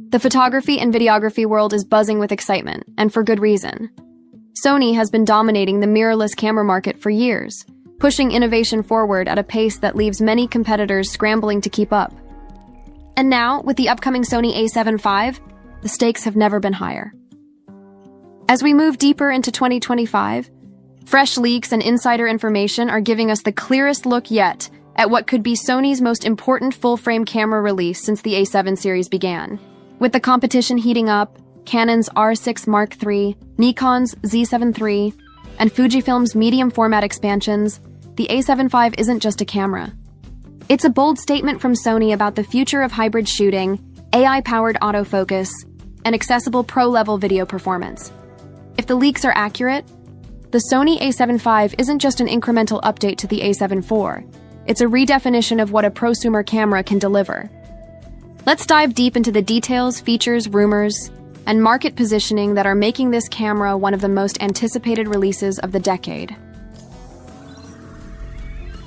The photography and videography world is buzzing with excitement, and for good reason. Sony has been dominating the mirrorless camera market for years, pushing innovation forward at a pace that leaves many competitors scrambling to keep up. And now, with the upcoming Sony A7V, the stakes have never been higher. As we move deeper into 2025, fresh leaks and insider information are giving us the clearest look yet at what could be Sony's most important full-frame camera release since the A7 series began. With the competition heating up, Canon's R6 Mark III, Nikon's Z7 III, and Fujifilm's medium-format expansions, the A7V isn't just a camera. It's a bold statement from Sony about the future of hybrid shooting, AI-powered autofocus, and accessible pro-level video performance. If the leaks are accurate, the Sony A7V isn't just an incremental update to the A7 IV. It's a redefinition of what a prosumer camera can deliver. Let's dive deep into the details, features, rumors, and market positioning that are making this camera one of the most anticipated releases of the decade.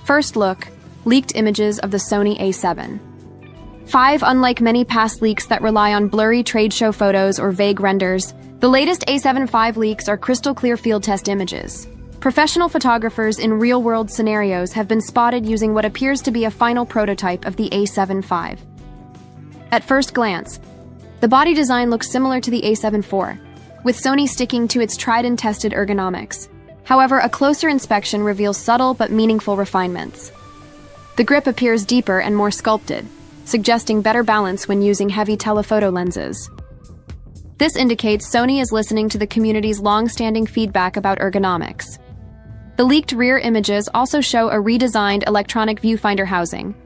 First look, leaked images of the Sony A7. Unlike many past leaks that rely on blurry trade show photos or vague renders, the latest A7V leaks are crystal clear field test images. Professional photographers in real-world scenarios have been spotted using what appears to be a final prototype of the A7V. At first glance, the body design looks similar to the A7 IV, with Sony sticking to its tried-and-tested ergonomics. However, a closer inspection reveals subtle but meaningful refinements. The grip appears deeper and more sculpted, suggesting better balance when using heavy telephoto lenses. This indicates Sony is listening to the community's long-standing feedback about ergonomics. The leaked rear images also show a redesigned electronic viewfinder housing,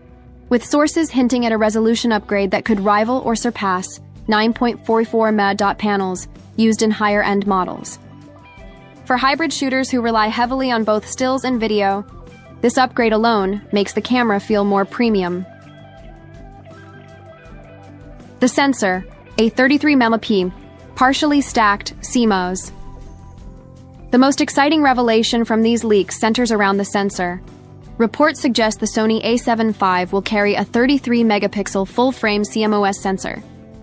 with sources hinting at a resolution upgrade that could rival or surpass 9.44 MA dot panels used in higher-end models. For hybrid shooters who rely heavily on both stills and video, this upgrade alone makes the camera feel more premium. The sensor, a 33 MP, partially stacked CMOS. The most exciting revelation from these leaks centers around the sensor. Reports suggest the Sony A7V will carry a 33-megapixel full-frame CMOS sensor,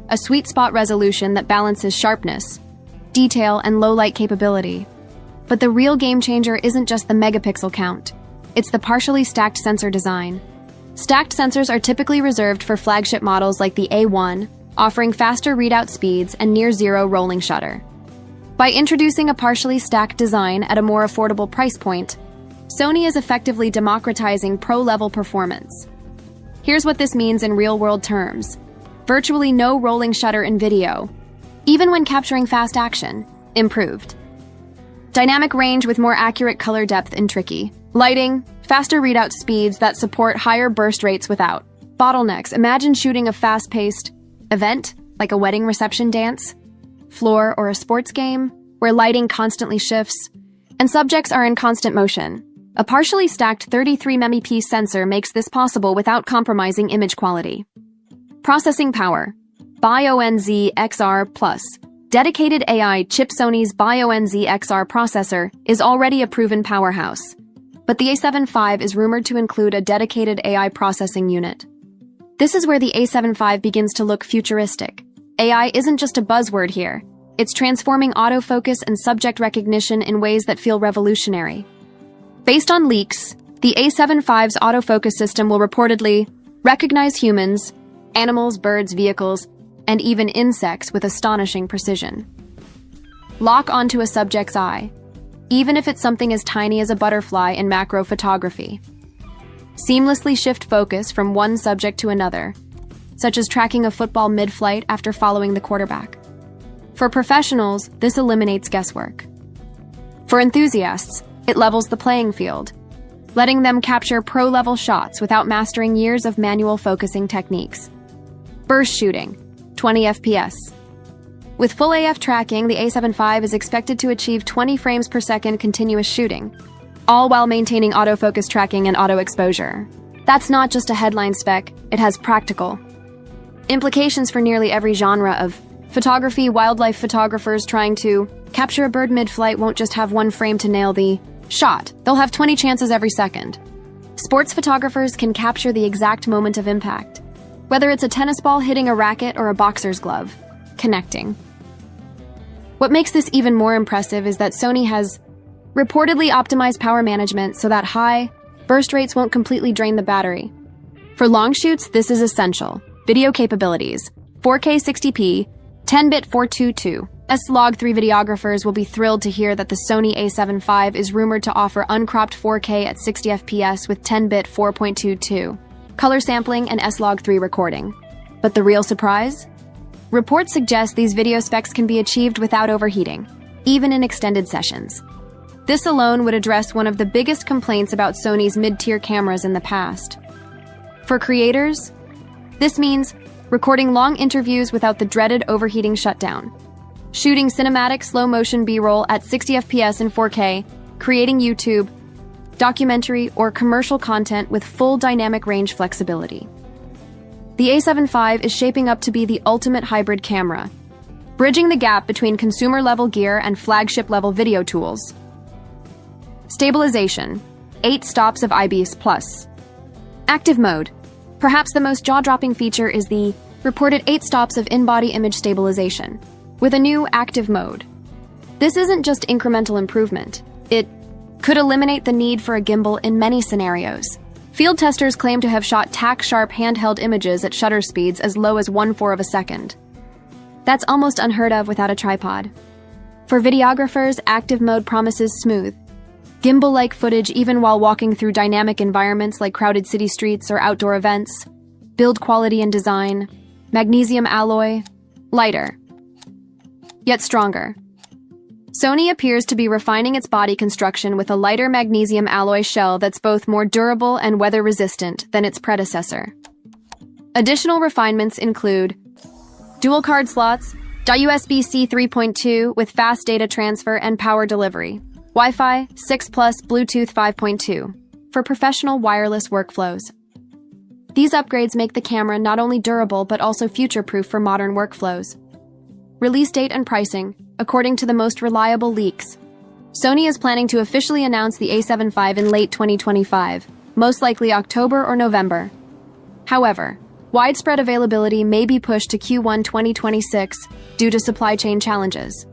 a sweet spot resolution that balances sharpness, detail, and low-light capability. But the real game-changer isn't just the megapixel count. It's the partially stacked sensor design. Stacked sensors are typically reserved for flagship models like the A1, offering faster readout speeds and near-zero rolling shutter. By introducing a partially stacked design at a more affordable price point, Sony is effectively democratizing pro-level performance. Here's what this means in real-world terms. Virtually no rolling shutter in video, even when capturing fast action, improved. Dynamic range with more accurate color depth in tricky. Lighting, faster readout speeds that support higher burst rates without bottlenecks. Imagine shooting a fast-paced event, like a wedding reception dance, floor, or a sports game, where lighting constantly shifts, and subjects are in constant motion. A partially stacked 33 MP sensor makes this possible without compromising image quality. Processing power. BionZ XR+. Dedicated AI chip. Sony's BionZ XR processor is already a proven powerhouse, but the A7V is rumored to include a dedicated AI processing unit. This is where the A7V begins to look futuristic. AI isn't just a buzzword here. It's transforming autofocus and subject recognition in ways that feel revolutionary. Based on leaks, the A7V's autofocus system will reportedly recognize humans, animals, birds, vehicles, and even insects with astonishing precision. Lock onto a subject's eye, even if it's something as tiny as a butterfly in macro photography. Seamlessly shift focus from one subject to another, such as tracking a football mid-flight after following the quarterback. For professionals, this eliminates guesswork. For enthusiasts, it levels the playing field, letting them capture pro-level shots without mastering years of manual focusing techniques. Burst shooting, 20 FPS. With full AF tracking, the A7V is expected to achieve 20 frames per second continuous shooting, all while maintaining autofocus tracking and auto exposure. That's not just a headline spec, it has practical implications for nearly every genre of photography. Wildlife photographers trying to capture a bird mid-flight won't just have one frame to nail the shot, they'll have 20 chances every second. Sports photographers can capture the exact moment of impact, Whether it's a tennis ball hitting a racket or a boxer's glove, connecting. What makes this even more impressive is that Sony has reportedly optimized power management so that high burst rates won't completely drain the battery. For long shoots, this is essential. Video capabilities, 4K 60p, 10-bit 422. S-Log3 videographers will be thrilled to hear that the Sony A7V is rumored to offer uncropped 4K at 60 FPS with 10-bit 4.22, color sampling, and S-Log3 recording. But the real surprise? Reports suggest these video specs can be achieved without overheating, even in extended sessions. This alone would address one of the biggest complaints about Sony's mid-tier cameras in the past. For creators, this means recording long interviews without the dreaded overheating shutdown, shooting cinematic slow-motion B-roll at 60 FPS in 4K, creating YouTube, documentary, or commercial content with full dynamic range flexibility. The A7V is shaping up to be the ultimate hybrid camera, bridging the gap between consumer-level gear and flagship-level video tools. Stabilization, 8 stops of IBIS+. Active mode. Perhaps the most jaw-dropping feature is the reported 8 stops of in-body image stabilization, with a new active mode. This isn't just incremental improvement. It could eliminate the need for a gimbal in many scenarios. Field testers claim to have shot tack-sharp handheld images at shutter speeds as low as 1/4 of a second. That's almost unheard of without a tripod. For videographers, active mode promises smooth, gimbal-like footage even while walking through dynamic environments like crowded city streets or outdoor events. Build quality and design, magnesium alloy, lighter, yet stronger. Sony appears to be refining its body construction with a lighter magnesium alloy shell that's both more durable and weather-resistant than its predecessor. Additional refinements include dual card slots, USB-C 3.2 with fast data transfer and power delivery, Wi-Fi 6 plus Bluetooth 5.2 for professional wireless workflows. These upgrades make the camera not only durable but also future-proof for modern workflows. Release date and pricing. According to the most reliable leaks, Sony is planning to officially announce the A7V in late 2025, most likely October or November. However, widespread availability may be pushed to Q1 2026 due to supply chain challenges.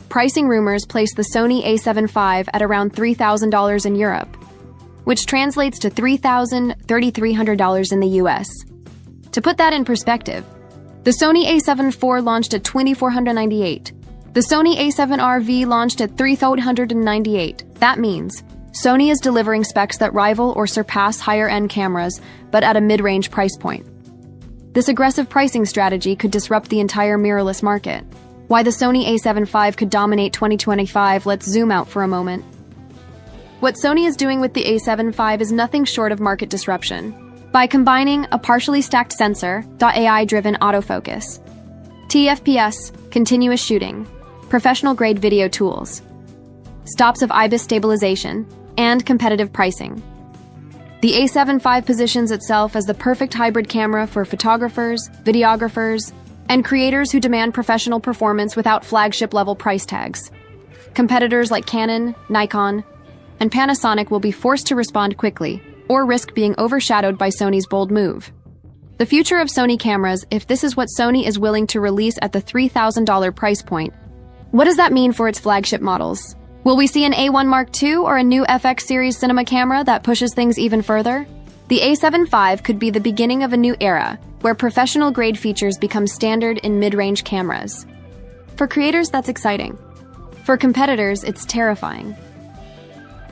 Pricing rumors place the Sony A7V at around $3,000 in Europe, which translates to $3,300 in the US. To put that in perspective, the Sony A7 IV launched at $2,498. The Sony A7RV launched at $3,398. That means Sony is delivering specs that rival or surpass higher-end cameras, but at a mid-range price point. This aggressive pricing strategy could disrupt the entire mirrorless market. Why the Sony A7V could dominate 2025, let's zoom out for a moment. What Sony is doing with the A7V is nothing short of market disruption. By combining a partially stacked sensor, AI-driven autofocus, TFPS, continuous shooting, professional-grade video tools, stops of IBIS stabilization, and competitive pricing. The A7V positions itself as the perfect hybrid camera for photographers, videographers, and creators who demand professional performance without flagship-level price tags. Competitors like Canon, Nikon, and Panasonic will be forced to respond quickly, or risk being overshadowed by Sony's bold move. The future of Sony cameras, if this is what Sony is willing to release at the $3,000 price point, what does that mean for its flagship models? Will we see an A1 Mark II or a new FX series cinema camera that pushes things even further? The A7V could be the beginning of a new era, where professional-grade features become standard in mid-range cameras. For creators, that's exciting. For competitors, it's terrifying.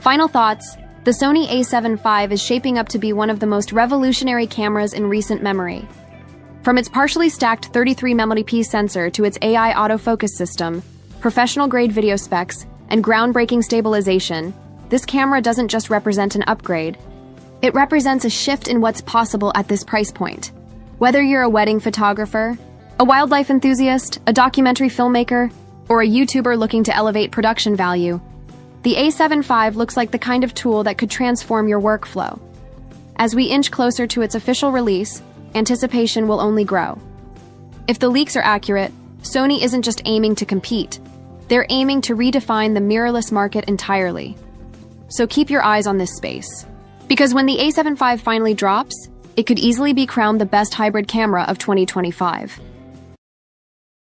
Final thoughts. The Sony A7V is shaping up to be one of the most revolutionary cameras in recent memory. From its partially stacked 33-megapixel sensor to its AI autofocus system, professional-grade video specs, and groundbreaking stabilization, this camera doesn't just represent an upgrade. It represents a shift in what's possible at this price point. Whether you're a wedding photographer, a wildlife enthusiast, a documentary filmmaker, or a YouTuber looking to elevate production value, the A7V looks like the kind of tool that could transform your workflow. As we inch closer to its official release, anticipation will only grow. If the leaks are accurate, Sony isn't just aiming to compete. They're aiming to redefine the mirrorless market entirely. So keep your eyes on this space. Because when the A7V finally drops, It could easily be crowned the best hybrid camera of 2025.